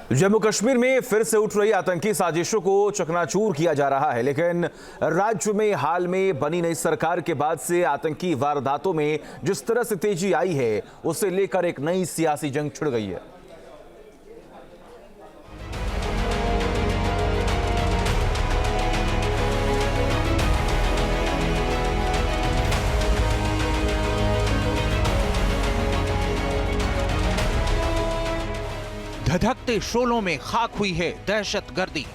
जम्मू कश्मीर में फिर से उठ रही आतंकी साजिशों को चकनाचूर किया जा रहा है, लेकिन राज्य में हाल में बनी नई सरकार के बाद से आतंकी वारदातों में जिस तरह से तेजी आई है, उसे लेकर एक नई सियासी जंग छिड़ गई है। धधकते शोलों में खाक हुई है दहशतगर्दी।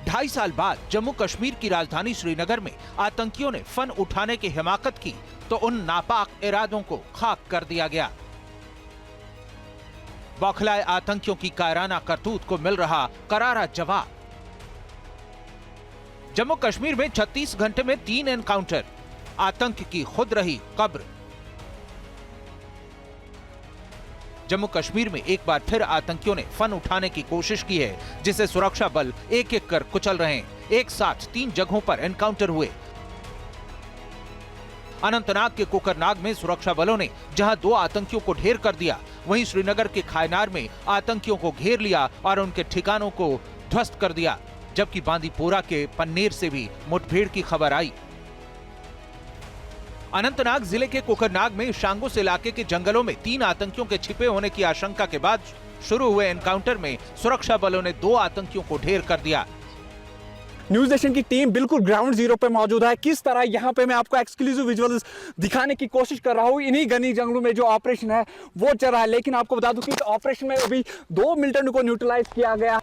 2.5 साल बाद जम्मू कश्मीर की राजधानी श्रीनगर में आतंकियों ने फन उठाने की हिमाकत की तो उन नापाक इरादों को खाक कर दिया गया। बौखलाए आतंकियों की कायराना करतूत को मिल रहा करारा जवाब। जम्मू कश्मीर में 36 घंटे में 3 एनकाउंटर, आतंक की खुद रही कब्र। जम्मू कश्मीर में एक बार फिर आतंकियों ने फन उठाने की कोशिश की है, जिसे सुरक्षा बल एक एक कर कुचल रहे हैं। एक साथ 3 जगहों पर एनकाउंटर हुए। अनंतनाग के कोकरनाग में सुरक्षा बलों ने जहां 2 आतंकियों को ढेर कर दिया, वहीं श्रीनगर के खायनार में आतंकियों को घेर लिया और उनके ठिकानों को ध्वस्त कर दिया। जबकि बांदीपोरा के पन्नेर से भी मुठभेड़ की खबर आई। अनंतनाग जिले के कोकरनाग में शांगुस इलाके के जंगलों में 3 आतंकियों के छिपे होने की आशंका के बाद शुरू हुए एनकाउंटर में सुरक्षा बलों ने 2 आतंकियों को ढेर कर दिया। न्यूज नेशन की टीम बिल्कुल ग्राउंड जीरो पे मौजूद है। किस तरह यहाँ पे मैं आपको एक्सक्लूसिव विजुअल्स दिखाने की कोशिश कर रहा हूँ। इन्हीं घनी जंगलों में जो ऑपरेशन है वो चल रहा है, लेकिन आपको बता दूं कि ऑपरेशन में अभी 2 मिलिटेंट को न्यूट्रलाइज किया गया।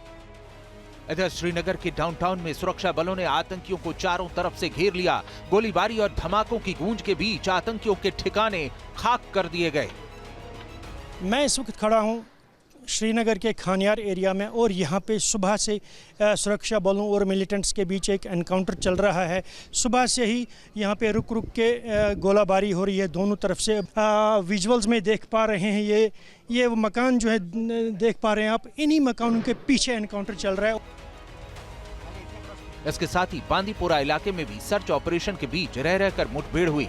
इधर श्रीनगर के डाउनटाउन में सुरक्षा बलों ने आतंकियों को चारों तरफ से घेर लिया। गोलीबारी और धमाकों की गूंज के बीच आतंकियों के ठिकाने खाक कर दिए गए। मैं इस वक्त खड़ा हूं श्रीनगर के खानियार एरिया में और यहां पे सुबह से सुरक्षा बलों और मिलिटेंट्स के बीच एक एनकाउंटर चल रहा है। सुबह से ही यहां पे रुक रुक के गोलाबारी हो रही है दोनों तरफ से। विजुअल्स में देख पा रहे हैं ये मकान जो है देख पा रहे हैं आप, इन्हीं मकानों के पीछे एनकाउंटर चल रहा है। इसके साथ ही बांदीपोरा इलाके में भी सर्च ऑपरेशन के बीच रह रहकर मुठभेड़ हुई।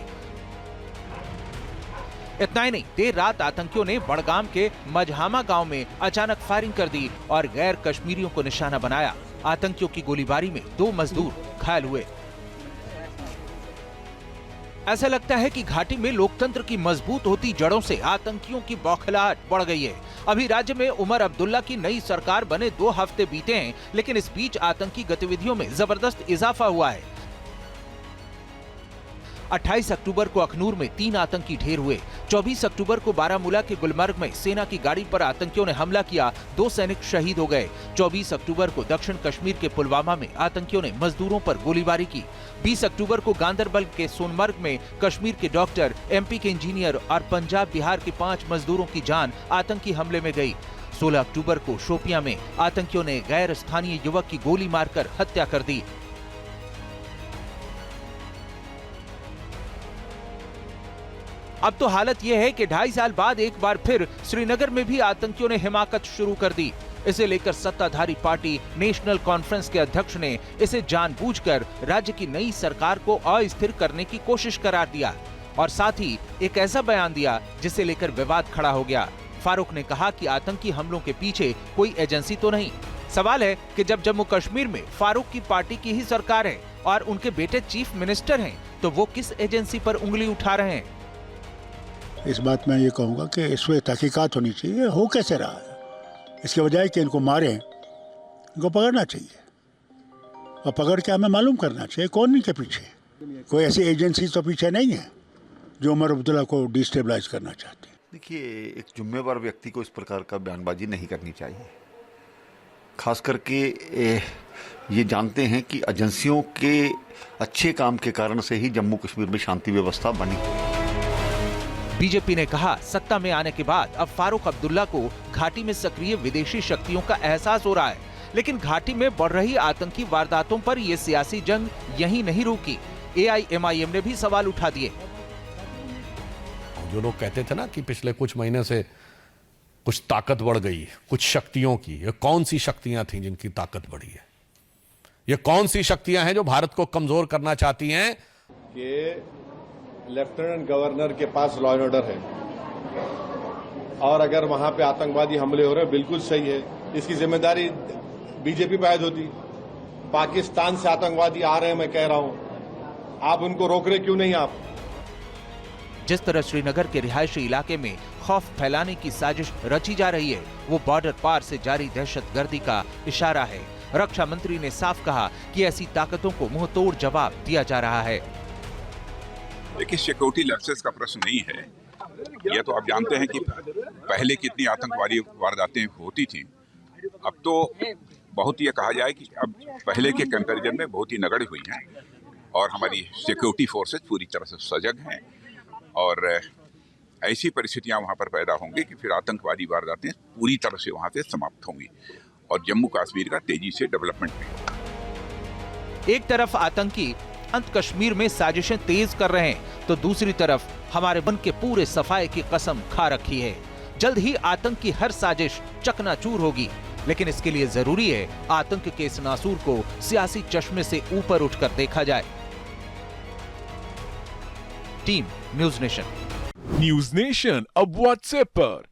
इतना ही नहीं, देर रात आतंकियों ने बड़गाम के मजहामा गांव में अचानक फायरिंग कर दी और गैर कश्मीरियों को निशाना बनाया। आतंकियों की गोलीबारी में 2 मजदूर घायल हुए। ऐसा लगता है कि घाटी में लोकतंत्र की मजबूत होती जड़ों से आतंकियों की बौखलाहट बढ़ गई है। अभी राज्य में उमर अब्दुल्ला की नई सरकार बने 2 हफ्ते बीते हैं, लेकिन इस बीच आतंकी गतिविधियों में जबरदस्त इजाफा हुआ है। 28 अक्टूबर को अखनूर में 3 आतंकी ढेर हुए। 24 अक्टूबर को बारामूला के गुलमर्ग में सेना की गाड़ी पर आतंकियों ने हमला किया, 2 सैनिक शहीद हो गए। 24 अक्टूबर को दक्षिण कश्मीर के पुलवामा में आतंकियों ने मजदूरों पर गोलीबारी की। 20 अक्टूबर को गांदरबल के सोनमर्ग में कश्मीर के डॉक्टर, MP के इंजीनियर और पंजाब बिहार के 5 मजदूरों की जान आतंकी हमले में गई। 16 अक्टूबर को शोपियां में आतंकियों ने गैर स्थानीय युवक की गोली मारकर हत्या कर दी। अब तो हालत यह है कि 2.5 साल बाद एक बार फिर श्रीनगर में भी आतंकियों ने हिमाकत शुरू कर दी। इसे लेकर सत्ताधारी पार्टी नेशनल कॉन्फ्रेंस के अध्यक्ष ने इसे जानबूझकर राज्य की नई सरकार को अस्थिर करने की कोशिश करार दिया और साथ ही एक ऐसा बयान दिया जिसे लेकर विवाद खड़ा हो गया। फारूक ने कहा कि आतंकी हमलों के पीछे कोई एजेंसी तो नहीं। सवाल है कि जब जम्मू कश्मीर में फारूक की पार्टी की ही सरकार है और उनके बेटे चीफ मिनिस्टर हैं, तो वो किस एजेंसी पर उंगली उठा रहे हैं? इस बात में ये कहूँगा कि इस पर तहकीकात होनी चाहिए। हो कैसे रहा है, इसके बजाय कि इनको मारें, इनको पकड़ना चाहिए और पकड़ के हमें मालूम करना चाहिए कौन इनके पीछे। कोई ऐसी एजेंसी तो पीछे नहीं है जो उमर अब्दुल्ला को डिस्टेबलाइज करना चाहती है। देखिए, एक जिम्मेवार व्यक्ति को इस प्रकार का बयानबाजी नहीं करनी चाहिए। खास करके ये जानते हैं कि एजेंसियों के अच्छे काम के कारण से ही जम्मू कश्मीर में शांति व्यवस्था बनी। बीजेपी ने कहा, सत्ता में आने के बाद अब फारूक अब्दुल्ला को घाटी में सक्रिय विदेशी शक्तियों का एहसास हो रहा है, लेकिन घाटी में बढ़ रही आतंकी वारदातों पर यह सियासी जंग यहीं नहीं रुकी। AIMIM ने भी सवाल उठा दिए। जो लोग कहते थे ना कि पिछले कुछ महीने से कुछ ताकत बढ़ गई कुछ शक्तियों की, ये कौन सी शक्तियां थी जिनकी ताकत बढ़ी है? ये कौन सी शक्तियां हैं जो भारत को कमजोर करना चाहती हैं? कि लेफ्टिनेंट गवर्नर के पास लॉ एंड ऑर्डर है, और अगर वहां पे आतंकवादी हमले हो रहे हैं, बिल्कुल सही है, इसकी जिम्मेदारी बीजेपी पे आयद होती। पाकिस्तान से आतंकवादी आ रहे हैं, मैं कह रहा हूं, आप उनको रोक रहे क्यों नहीं आप? जिस तरह श्रीनगर के रिहायशी इलाके में खौफ फैलाने की साजिश रची जा रही है, वो बॉर्डर पार से जारी दहशतगर्दी का इशारा है। रक्षा मंत्री ने साफ कहा कि ऐसी ताकतों को मुंह तोड़ जवाब दिया जा रहा है। देखिए, सिक्योरिटी लैप्सेस का प्रश्न नहीं है। यह तो आप जानते हैं कि पहले कितनी आतंकवादी वारदातें होती थी। अब तो बहुत ये कहा जाए कि अब पहले के कंपैरिजन में बहुत ही नगण्य हुई हैं और हमारी सिक्योरिटी फोर्सेस पूरी तरह से सजग हैं और ऐसी परिस्थितियां वहां पर पैदा होंगी कि फिर आतंकवादी वारदातें पूरी तरह से वहां से समाप्त होंगी और जम्मू कश्मीर का तेजी से डेवलपमेंट भी होगा। एक तरफ आतंकी अंत कश्मीर में साजिशें तेज कर रहे हैं, तो दूसरी तरफ हमारे मन के पूरे सफाए की कसम खा रखी है। जल्द ही आतंक की हर साजिश चकनाचूर होगी, लेकिन इसके लिए जरूरी है आतंक के इस नासूर को सियासी चश्मे से ऊपर उठकर देखा जाए। Team news nation. News nation अब व्हाट्सएप पर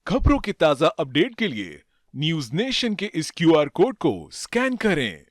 खबरों के ताजा अपडेट के लिए न्यूज नेशन के इस QR कोड को स्कैन करें।